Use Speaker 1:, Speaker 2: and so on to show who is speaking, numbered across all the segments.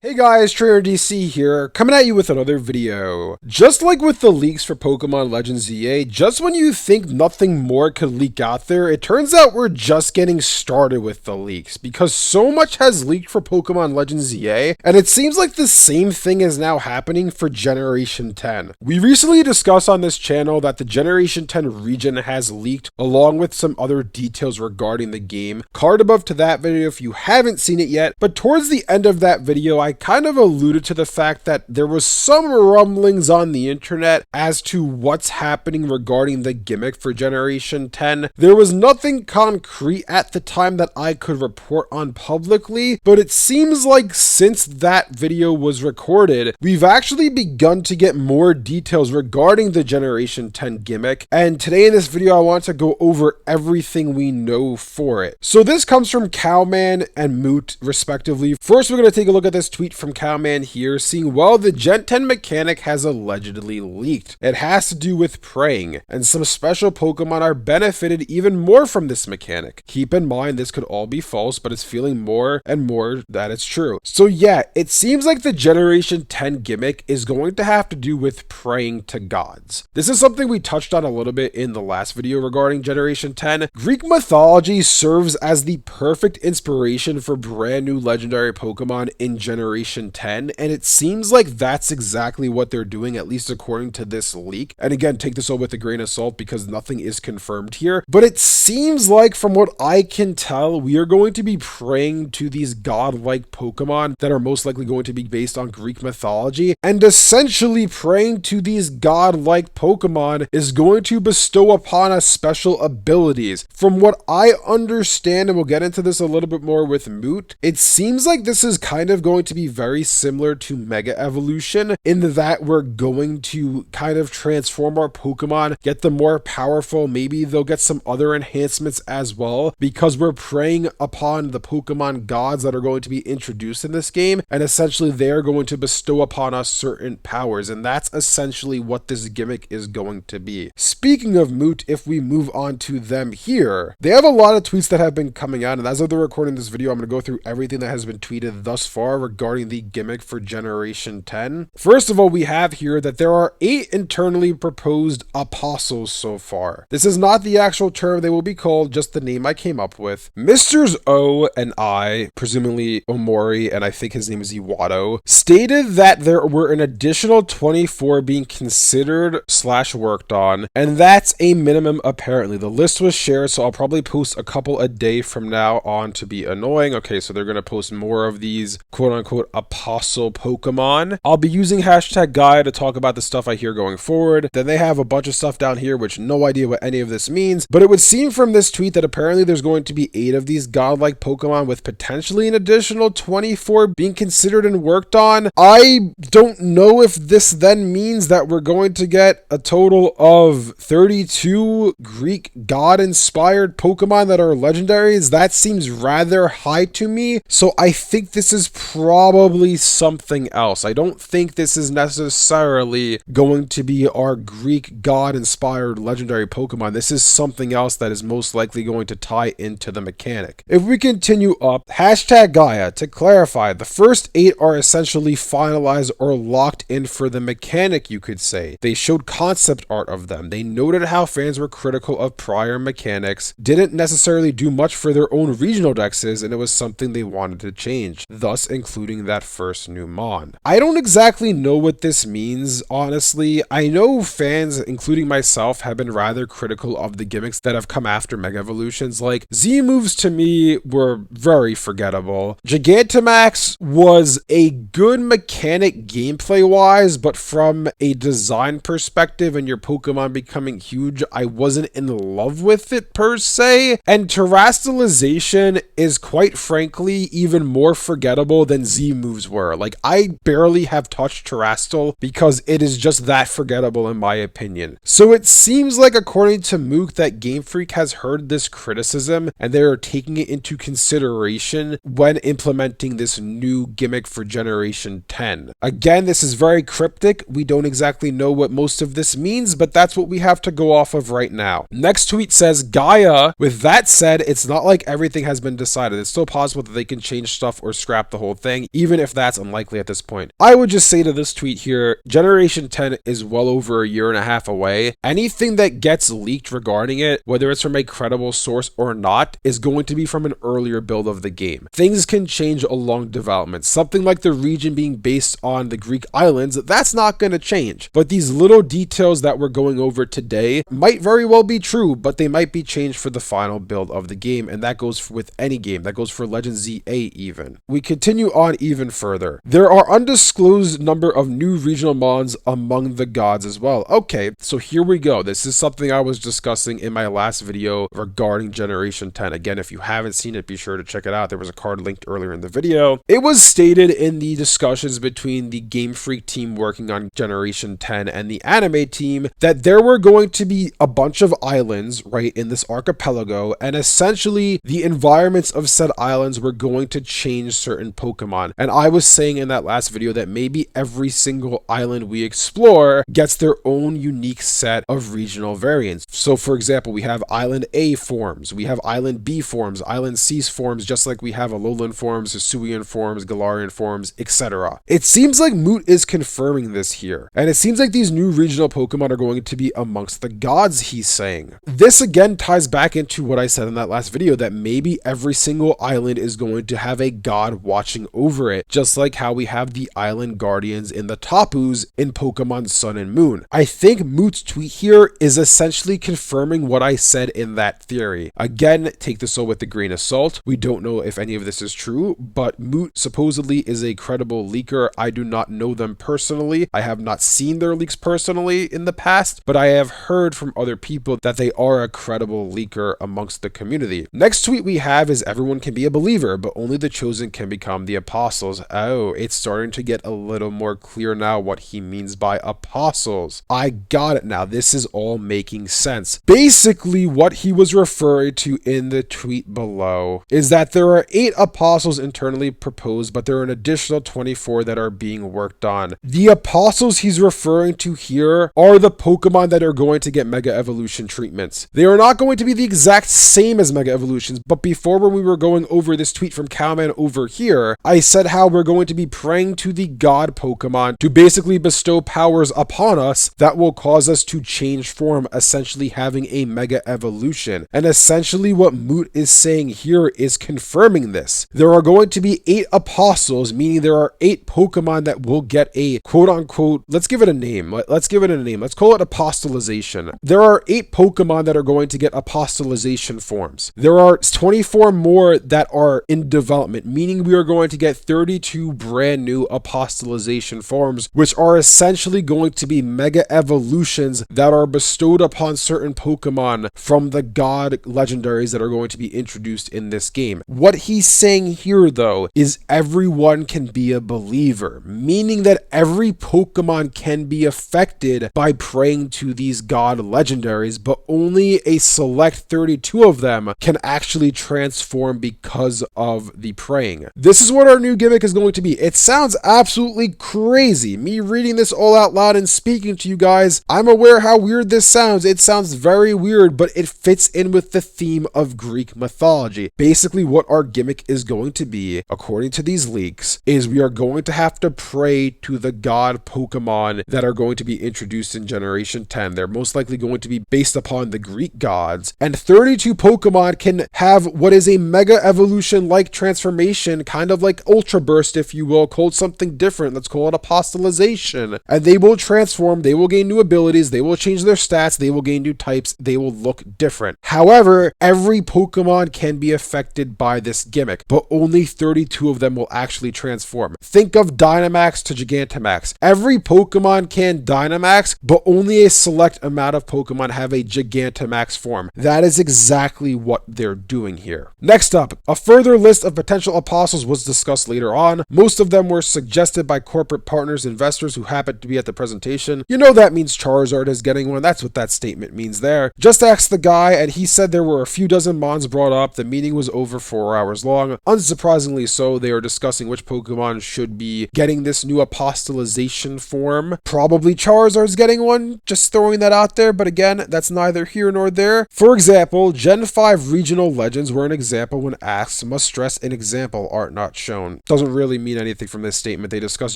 Speaker 1: Hey guys, Trainer DC here, coming at you with another video. Just like with the leaks for Pokemon Legends ZA, just when you think nothing more could leak out there, it turns out we're just getting started with the leaks, because so much has leaked for Pokemon Legends ZA, and it seems like the same thing is now happening for Generation 10. We recently discussed on this channel that the Generation 10 region has leaked, along with some other details regarding the game. Card above to that video if you haven't seen it yet, but towards the end of that video, I kind of alluded to the fact that there was some rumblings on the internet as to what's happening regarding the gimmick for Generation 10. There was nothing concrete at the time that I could report on publicly, but it seems like since that video was recorded, we've actually begun to get more details regarding the Generation 10 gimmick, and today in this video I want to go over everything we know for it. So this comes from Cowman and Moot respectively. First, we're going to take a look at this tweet from Cowman here, seeing, well, the Gen 10 mechanic has allegedly leaked. It has to do with praying, and some special Pokemon are benefited even more from this mechanic. Keep in mind this could all be false, but it's feeling more and more that it's true. So yeah, it seems like the Generation 10 gimmick is going to have to do with praying to gods. This is something we touched on a little bit in the last video regarding Generation 10. Greek mythology serves as the perfect inspiration for brand new legendary Pokemon in Generation 10, and it seems like that's exactly what they're doing, at least according to this leak. And again, take this all with a grain of salt because nothing is confirmed here, but it seems like, from what I can tell, we are going to be praying to these godlike Pokemon that are most likely going to be based on Greek mythology, and essentially praying to these godlike Pokemon is going to bestow upon us special abilities. From what I understand, and we'll get into this a little bit more with Moot, it seems like this is kind of going to be very similar to Mega Evolution in that we're going to kind of transform our Pokemon, get them more powerful. Maybe they'll get some other enhancements as well, because we're preying upon the Pokemon gods that are going to be introduced in this game, and essentially they're going to bestow upon us certain powers, and that's essentially what this gimmick is going to be. Speaking of Moot, if we move on to them here, they have a lot of tweets that have been coming out, and as of the recording this video, I'm going to go through everything that has been tweeted thus far regarding the gimmick for Generation 10. First of all, we have here that there are 8 internally proposed apostles so far. This is not the actual term they will be called, just the name I came up with. Misters O and I, presumably Omori, and I think his name is Iwado, stated that there were an additional 24 being considered / worked on, and that's a minimum apparently. The list was shared, so I'll probably post a couple a day from now on to be annoying. Okay, so they're going to post more of these quote-unquote apostle Pokemon. I'll be using hashtag Gaia to talk about the stuff I hear going forward. Then they have a bunch of stuff down here which no idea what any of this means, but it would seem from this tweet that apparently there's going to be 8 of these godlike Pokemon with potentially an additional 24 being considered and worked on. I don't know if this then means that we're going to get a total of 32 Greek god-inspired Pokemon that are legendaries. That seems rather high to me, so I think this is probably something else. I don't think this is necessarily going to be our Greek god-inspired legendary Pokemon. This is something else that is most likely going to tie into the mechanic. If we continue up, hashtag Gaia, to clarify, the first 8 are essentially finalized or locked in for the mechanic, you could say. They showed concept art of them. They noted how fans were critical of prior mechanics, didn't necessarily do much for their own regional dexes, and it was something they wanted to change, thus including that first new Mon. I don't exactly know what this means, honestly. I know fans, including myself, have been rather critical of the gimmicks that have come after Mega Evolutions. Like, Z moves to me were very forgettable. Gigantamax was a good mechanic gameplay wise, but from a design perspective and your Pokemon becoming huge, I wasn't in love with it per se. And Terastallization is quite frankly even more forgettable than Z moves were. Like, I barely have touched Terrastal because it is just that forgettable in my opinion. So it seems like, according to Mook, that Game Freak has heard this criticism and they are taking it into consideration when implementing this new gimmick for Generation 10. Again, this is very cryptic. We don't exactly know what most of this means, but that's what we have to go off of right now. Next tweet says, Gaia, with that said, it's not like everything has been decided. It's still possible that they can change stuff or scrap the whole thing, even if that's unlikely at this point. I would just say to this tweet here, Generation 10 is well over a year and a half away. Anything that gets leaked regarding it, whether it's from a credible source or not, is going to be from an earlier build of the game. Things can change along development. Something like the region being based on the Greek islands, that's not going to change. But these little details that we're going over today might very well be true, but they might be changed for the final build of the game, and that goes with any game. That goes for Legend ZA even. We continue on even further. There are undisclosed number of new regional mons among the gods as well. Okay, so here we go. This is something I was discussing in my last video regarding Generation 10. Again, if you haven't seen it, be sure to check it out. There was a card linked earlier in the video. It was stated in the discussions between the Game Freak team working on Generation 10 and the anime team that there were going to be a bunch of islands, right, in this archipelago, and essentially the environments of said islands were going to change certain Pokemon. And I was saying in that last video that maybe every single island we explore gets their own unique set of regional variants. So for example, we have Island A forms, we have Island B forms, Island C forms, just like we have Alolan forms, Hisuian forms, Galarian forms, etc. It seems like Moot is confirming this here, and it seems like these new regional Pokemon are going to be amongst the gods, he's saying. This again ties back into what I said in that last video, that maybe every single island is going to have a god watching over it, just like how we have the island guardians in the Tapus in Pokemon Sun and Moon. I think Moot's tweet here is essentially confirming what I said in that theory. Again, take this all with a grain of salt. We don't know if any of this is true, but Moot supposedly is a credible leaker. I do not know them personally. I have not seen their leaks personally in the past, but I have heard from other people that they are a credible leaker amongst the community. Next tweet we have is everyone can be a believer, but only the chosen can become the apostles. Oh, it's starting to get a little more clear now what he means by apostles. I got it now. This is all making sense. Basically, what he was referring to in the tweet below is that there are 8 apostles internally proposed, but there are an additional 24 that are being worked on. The apostles he's referring to here are the Pokemon that are going to get Mega Evolution treatments. They are not going to be the exact same as Mega Evolutions, but before when we were going over this tweet from Cowman over here, I said how we're going to be praying to the god Pokemon to basically bestow powers upon us that will cause us to change form, essentially having a Mega Evolution. And essentially what Moot is saying here is confirming this. There are going to be 8 apostles, meaning there are 8 Pokemon that will get a quote-unquote, let's give it a name. Let's give it a name. Let's call it apostilization. There are 8 Pokemon that are going to get apostilization forms. There are 24 more that are in development, meaning we are going to get 32 brand new apostilization forms, which are essentially going to be Mega Evolutions that are bestowed upon certain Pokemon from the god legendaries that are going to be introduced in this game. What he's saying here though is everyone can be a believer, meaning that every Pokemon can be affected by praying to these god legendaries, but only a select 32 of them can actually transform because of the praying. This is what our new gimmick is going to be. It sounds absolutely crazy. Me reading this all out loud and speaking to you guys, I'm aware how weird this sounds. It sounds very weird, but it fits in with the theme of Greek mythology. Basically, what our gimmick is going to be, according to these leaks, is we are going to have to pray to the god Pokemon that are going to be introduced in Generation 10. They're most likely going to be based upon the Greek gods, and 32 Pokemon can have what is a Mega Evolution-like transformation, kind of like Ultra Burst, if you will, called something different. Let's call it apostilization. And they will transform, they will gain new abilities, they will change their stats, they will gain new types, they will look different. However, every Pokemon can be affected by this gimmick, but only 32 of them will actually transform. Think of Dynamax to Gigantamax. Every Pokemon can Dynamax, but only a select amount of Pokemon have a Gigantamax form. That is exactly what they're doing here. Next up, a further list of potential apostles was discussed later on. Most of them were suggested by corporate partners, investors who happened to be at the presentation. You know that means Charizard is getting one. That's what that statement means there. Just asked the guy, and he said there were a few dozen mons brought up. The meeting was over 4 hours long. Unsurprisingly so, they are discussing which Pokemon should be getting this new apostilization form. Probably Charizard's getting one, just throwing that out there, but again, that's neither here nor there. For example, Gen 5 regional legends were an example when asked, must stress an example art not shown. doesn't really mean anything from this statement. They discuss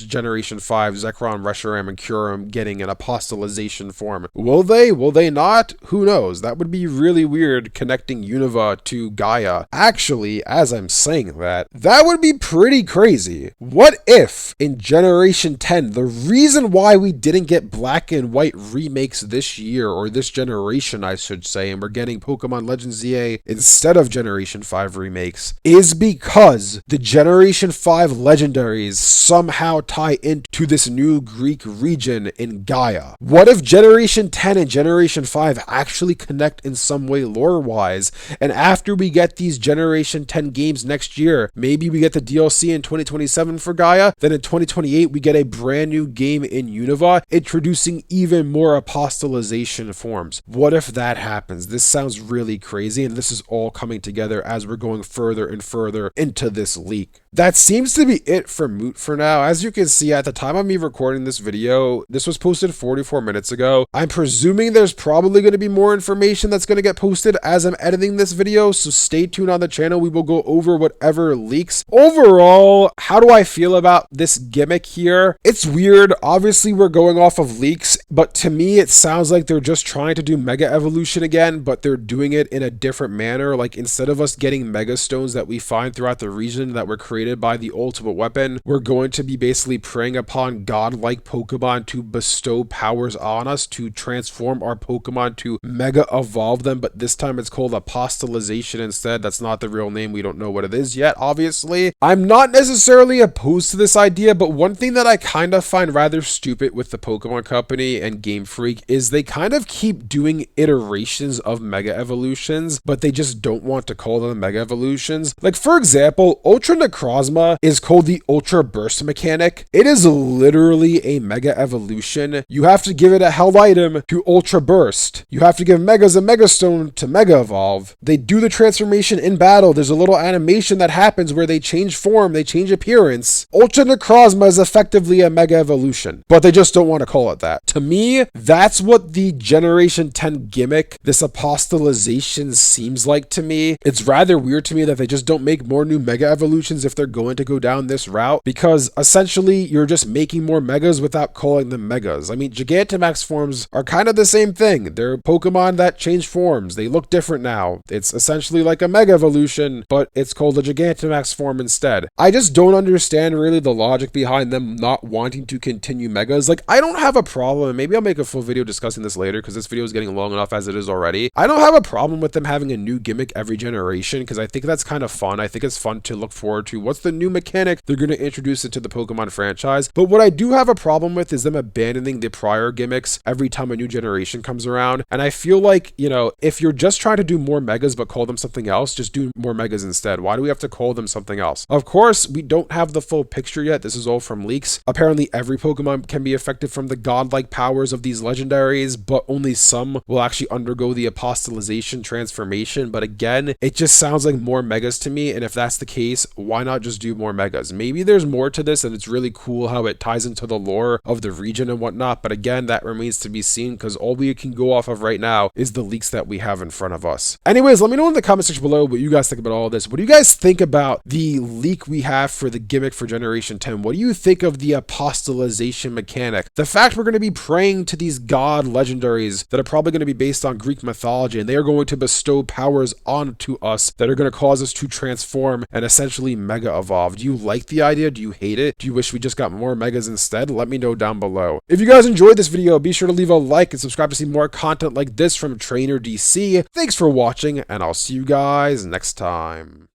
Speaker 1: Generation 5, Zekrom, Reshiram, and Kyurem getting an apostilization form. Will they? Will they not? Who knows? That would be really weird connecting Unova to Gaia. Actually, as I'm saying that would be pretty crazy. What if in Generation 10, the reason why we didn't get black and white remakes this year, or this generation I should say, and we're getting Pokemon Legends ZA instead of Generation 5 remakes, is because the Generation 5 legendaries somehow tie into this new Greek region in Gaia? What if Generation 10 and Generation 5 actually connect in some way lore-wise, and after we get these Generation 10 games next year, maybe we get the DLC in 2027 for Gaia, then in 2028 we get a brand new game in Unova, introducing even more apostilization forms. What if that happens? This sounds really crazy, and this is all coming together as we're going further and further into this leak. That seems to be it for Moot for now. As you can see, at the time of me recording this video, this was posted 44 minutes ago. I'm presuming there's probably going to be more information that's going to get posted as I'm editing this video, so stay tuned on the channel. We will go over whatever leaks. Overall, how do I feel about this gimmick here? It's weird. Obviously, we're going off of leaks, but to me, it sounds like they're just trying to do Mega Evolution again, but they're doing it in a different manner. Like, instead of us getting Mega Stones that we find throughout the region that were created by the ultimate weapon, we're going to be basically preying upon godlike Pokemon to bestow powers on us to transform our Pokemon to Mega Evolve them, but this time it's called apostilization instead. That's not the real name. We don't know what it is yet, obviously. I'm not necessarily opposed to this idea, but one thing that I kind of find rather stupid with the Pokemon Company and Game Freak is they kind of keep doing iterations of Mega Evolutions, but they just don't want to call them Mega Evolutions. Like, for example, Ultra Necrozma is called the Ultra Burst mechanic. It is literally a Mega Evolution. You have to give it a held item to Ultra Burst. You have to give Megas a Mega Stone to Mega Evolve. They do the transformation in battle. There's a little animation that happens where they change form, they change appearance. Ultra Necrozma is effectively a Mega Evolution, but they just don't want to call it that. To me, that's what the Generation 10 gimmick, this apostilization, seems like to me. It's rather weird to me that they just don't make more new Mega Evolutions if they're going to go down this route, because essentially you're just making more Megas without calling them Megas. I mean, Gigantamax forms are kind of the same thing. They're Pokemon that change forms. They look different now. It's essentially like a Mega Evolution, but it's called a Gigantamax form instead. I just don't understand really the logic behind them not wanting to continue Megas. Like, I don't have a problem, and maybe I'll make a full video discussing this later because this video is getting long enough as it is already. I don't have a problem with them having a new gimmick every generation because I think that's kind of fun. I think it's fun to look forward to what's the new mechanic they're going to introduce into the Pokemon franchise. But what I do have a problem with is them abandoning the prior gimmicks every time a new generation comes around. And I feel like, you know, if you're just trying to do more Megas but call them something else, just do more Megas instead. Why do we have to call them something else? Of course, we don't have the full picture yet. This is all from leaks. Apparently, every Pokemon can be affected from the godlike powers of these legendaries, but only some will actually undergo the apostilization transformation. But again, it just sounds like more Megas to me. And if that's the case, why not just do more Megas? Maybe there's more to this and it's really cool how it ties into the lore of the region and whatnot. But again, that remains to be seen because all we can go off of right now is the leaks that we have in front of us. Anyways, let me know in the comment section below what you guys think about all of this. What do you guys think about the leak we have for the gimmick for Generation 10? What do you think of the apostilization mechanic? The fact we're going to be praying to these god legendaries that are probably going to be based on Greek mythology, and they are going to bestow powers onto us that are going to cause us to transform and essentially Mega Evolve. Do you like the idea? Do you hate it? Do you wish we just got more Megas instead? Let me know down below. If you guys enjoyed this video, be sure to leave a like and subscribe to see more content like this from Trainer DC. Thanks for watching, and I'll see you guys next time.